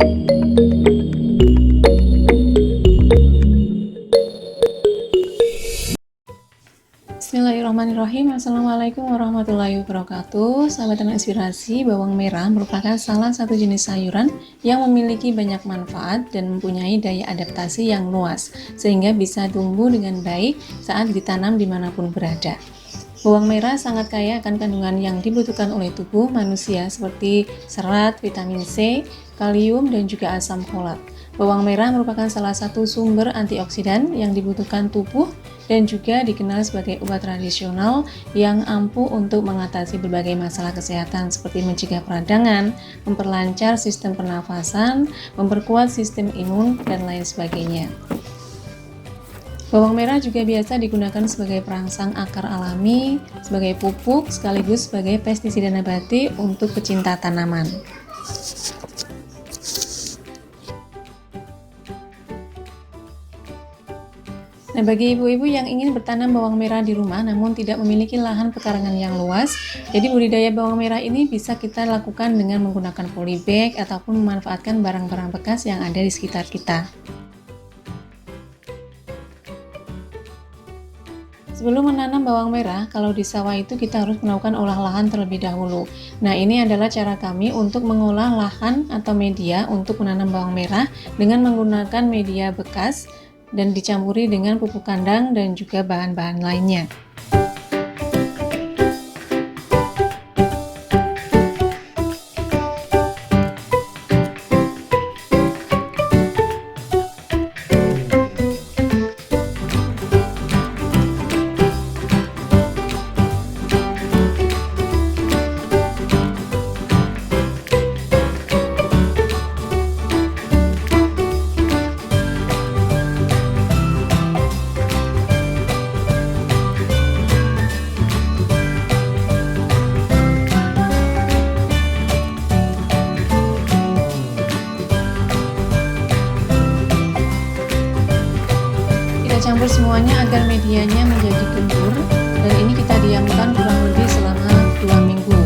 Bismillahirrahmanirrahim. Assalamualaikum warahmatullahi wabarakatuh. Sahabat Tanam Inspirasi, bawang merah merupakan salah satu jenis sayuran yang memiliki banyak manfaat dan mempunyai daya adaptasi yang luas, sehingga bisa tumbuh dengan baik saat ditanam dimanapun berada. Bawang merah sangat kaya akan kandungan yang dibutuhkan oleh tubuh manusia seperti serat, vitamin C, kalium, dan juga asam folat. Bawang merah merupakan salah satu sumber antioksidan yang dibutuhkan tubuh dan juga dikenal sebagai obat tradisional yang ampuh untuk mengatasi berbagai masalah kesehatan seperti mencegah peradangan, memperlancar sistem pernafasan, memperkuat sistem imun, dan lain sebagainya. Bawang merah juga biasa digunakan sebagai perangsang akar alami, sebagai pupuk, sekaligus sebagai pestisida nabati untuk pecinta tanaman. Nah, bagi ibu-ibu yang ingin bertanam bawang merah di rumah namun tidak memiliki lahan pekarangan yang luas, jadi budidaya bawang merah ini bisa kita lakukan dengan menggunakan polybag ataupun memanfaatkan barang-barang bekas yang ada di sekitar kita. Sebelum menanam bawang merah, kalau di sawah itu kita harus melakukan olah lahan terlebih dahulu. Nah, ini adalah cara kami untuk mengolah lahan atau media untuk menanam bawang merah dengan menggunakan media bekas dan dicampuri dengan pupuk kandang dan juga bahan-bahan lainnya. Campur semuanya agar medianya menjadi gembur, dan ini kita diamkan kurang lebih selama 2 minggu.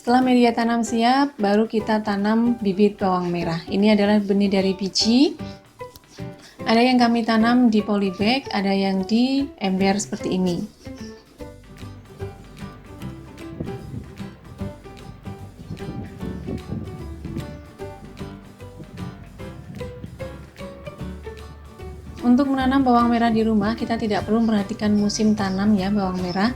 Setelah media tanam siap, baru kita tanam bibit bawang merah. Ini adalah benih dari biji. Ada yang kami tanam di polybag, ada yang di ember seperti ini. Untuk menanam bawang merah di rumah, kita tidak perlu memperhatikan musim tanam ya bawang merah.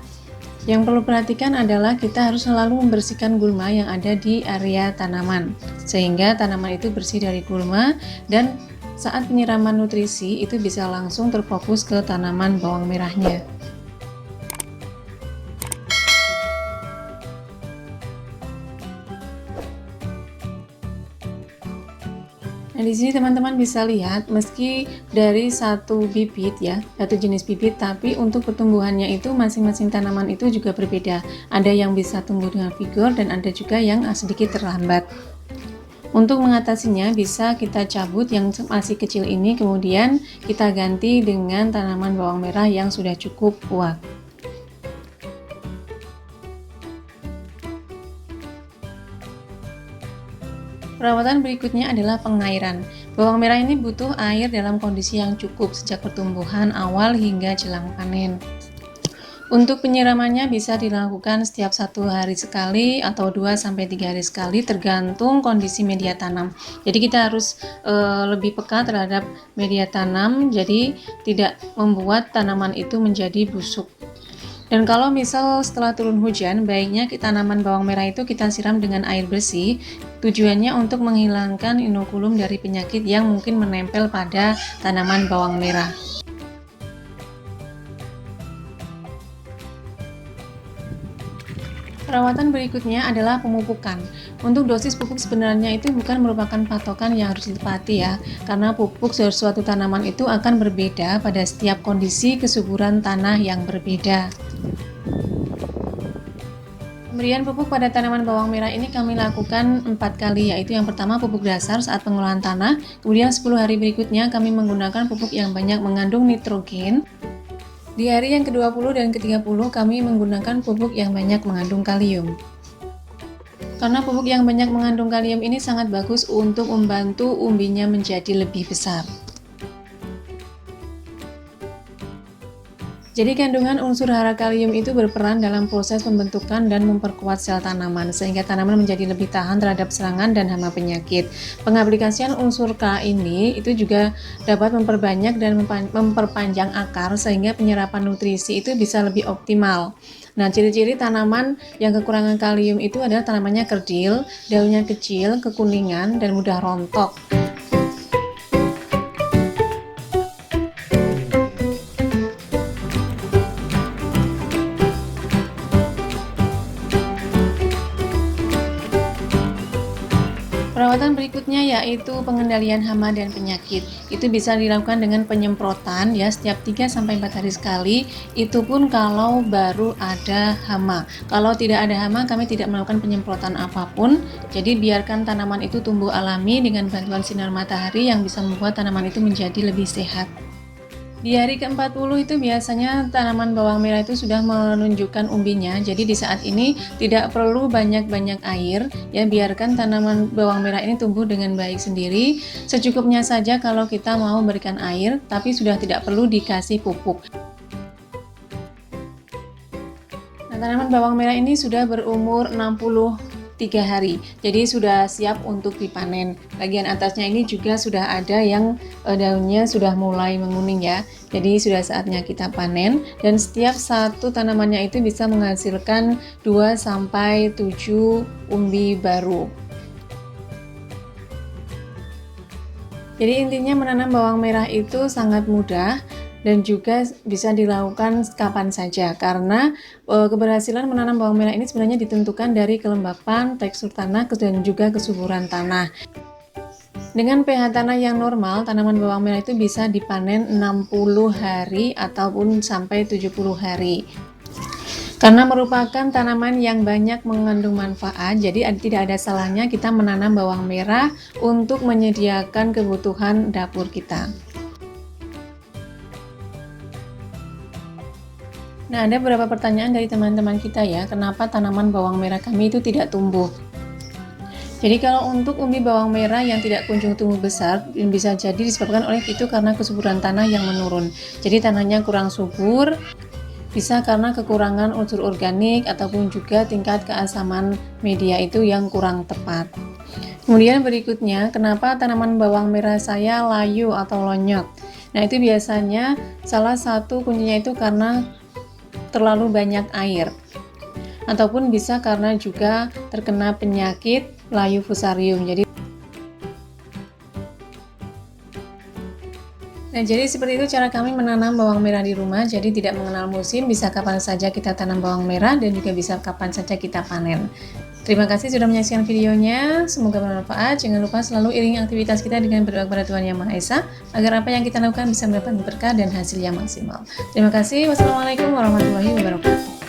Yang perlu perhatikan adalah kita harus selalu membersihkan gulma yang ada di area tanaman, sehingga tanaman itu bersih dari gulma, dan saat penyiraman nutrisi itu bisa langsung terfokus ke tanaman bawang merahnya. Nah, di sini teman-teman bisa lihat, meski dari satu bibit ya, satu jenis bibit, tapi untuk pertumbuhannya itu masing-masing tanaman itu juga berbeda. Ada yang bisa tumbuh dengan vigor dan ada juga yang sedikit terlambat. Untuk mengatasinya bisa kita cabut yang masih kecil ini, kemudian kita ganti dengan tanaman bawang merah yang sudah cukup kuat. Perawatan berikutnya adalah pengairan. Bawang merah ini butuh air dalam kondisi yang cukup sejak pertumbuhan awal hingga jelang panen. Untuk penyiramannya bisa dilakukan setiap 1 hari sekali atau 2-3 hari sekali, tergantung kondisi media tanam. Jadi kita harus lebih peka terhadap media tanam, jadi tidak membuat tanaman itu menjadi busuk. Dan kalau misal setelah turun hujan, baiknya tanaman bawang merah itu kita siram dengan air bersih. Tujuannya untuk menghilangkan inokulum dari penyakit yang mungkin menempel pada tanaman bawang merah. Perawatan berikutnya adalah pemupukan. Untuk dosis pupuk sebenarnya itu bukan merupakan patokan yang harus ditepati ya, karena pupuk suatu tanaman itu akan berbeda pada setiap kondisi kesuburan tanah yang berbeda. Pemberian pupuk pada tanaman bawang merah ini kami lakukan 4 kali, yaitu yang pertama pupuk dasar saat pengolahan tanah, kemudian 10 hari berikutnya kami menggunakan pupuk yang banyak mengandung nitrogen. Di hari yang ke-20 dan ke-30 kami menggunakan pupuk yang banyak mengandung kalium. Karena pupuk yang banyak mengandung kalium ini sangat bagus untuk membantu umbinya menjadi lebih besar. Jadi kandungan unsur hara kalium itu berperan dalam proses pembentukan dan memperkuat sel tanaman sehingga tanaman menjadi lebih tahan terhadap serangan dan hama penyakit. Pengaplikasian unsur K ini itu juga dapat memperbanyak dan memperpanjang akar sehingga penyerapan nutrisi itu bisa lebih optimal. Nah, ciri-ciri tanaman yang kekurangan kalium itu adalah tanamannya kerdil, daunnya kecil, kekuningan, dan mudah rontok. Perawatan berikutnya yaitu pengendalian hama dan penyakit. Itu bisa dilakukan dengan penyemprotan ya setiap 3-4 hari sekali. Itu pun kalau baru ada hama. Kalau tidak ada hama, kami tidak melakukan penyemprotan apapun. Jadi biarkan tanaman itu tumbuh alami dengan bantuan sinar matahari yang bisa membuat tanaman itu menjadi lebih sehat. Di hari ke-40 itu biasanya tanaman bawang merah itu sudah menunjukkan umbinya. Jadi di saat ini tidak perlu banyak-banyak air ya, biarkan tanaman bawang merah ini tumbuh dengan baik sendiri. Secukupnya saja kalau kita mau berikan air, tapi sudah tidak perlu dikasih pupuk. Nah, tanaman bawang merah ini sudah berumur 63 hari, jadi sudah siap untuk dipanen. Bagian atasnya ini juga sudah ada yang daunnya sudah mulai menguning ya, jadi sudah saatnya kita panen. Dan setiap satu tanamannya itu bisa menghasilkan 2-7 umbi baru. Jadi intinya menanam bawang merah itu sangat mudah dan juga bisa dilakukan kapan saja, karena keberhasilan menanam bawang merah ini sebenarnya ditentukan dari kelembapan, tekstur tanah, dan juga kesuburan tanah. Dengan pH tanah yang normal, tanaman bawang merah itu bisa dipanen 60 hari ataupun sampai 70 hari. Karena merupakan tanaman yang banyak mengandung manfaat, jadi tidak ada salahnya kita menanam bawang merah untuk menyediakan kebutuhan dapur kita. Nah, ada beberapa pertanyaan dari teman-teman kita ya, kenapa tanaman bawang merah kami itu tidak tumbuh. Jadi kalau untuk umbi bawang merah yang tidak kunjung tumbuh besar, bisa jadi disebabkan oleh itu karena kesuburan tanah yang menurun. Jadi tanahnya kurang subur, bisa karena kekurangan unsur organik ataupun juga tingkat keasaman media itu yang kurang tepat. Kemudian berikutnya, kenapa tanaman bawang merah saya layu atau lonyot? Nah, itu biasanya salah satu kuncinya itu karena terlalu banyak air, ataupun bisa karena juga terkena penyakit layu fusarium. Jadi seperti itu cara kami menanam bawang merah di rumah. Jadi tidak mengenal musim, bisa kapan saja kita tanam bawang merah dan juga bisa kapan saja kita panen. Terima kasih sudah menyaksikan videonya, semoga bermanfaat. Jangan lupa selalu iringi aktivitas kita dengan berdoa kepada Tuhan Yang Maha Esa, agar apa yang kita lakukan bisa mendapat berkah dan hasil yang maksimal. Terima kasih. Wassalamualaikum warahmatullahi wabarakatuh.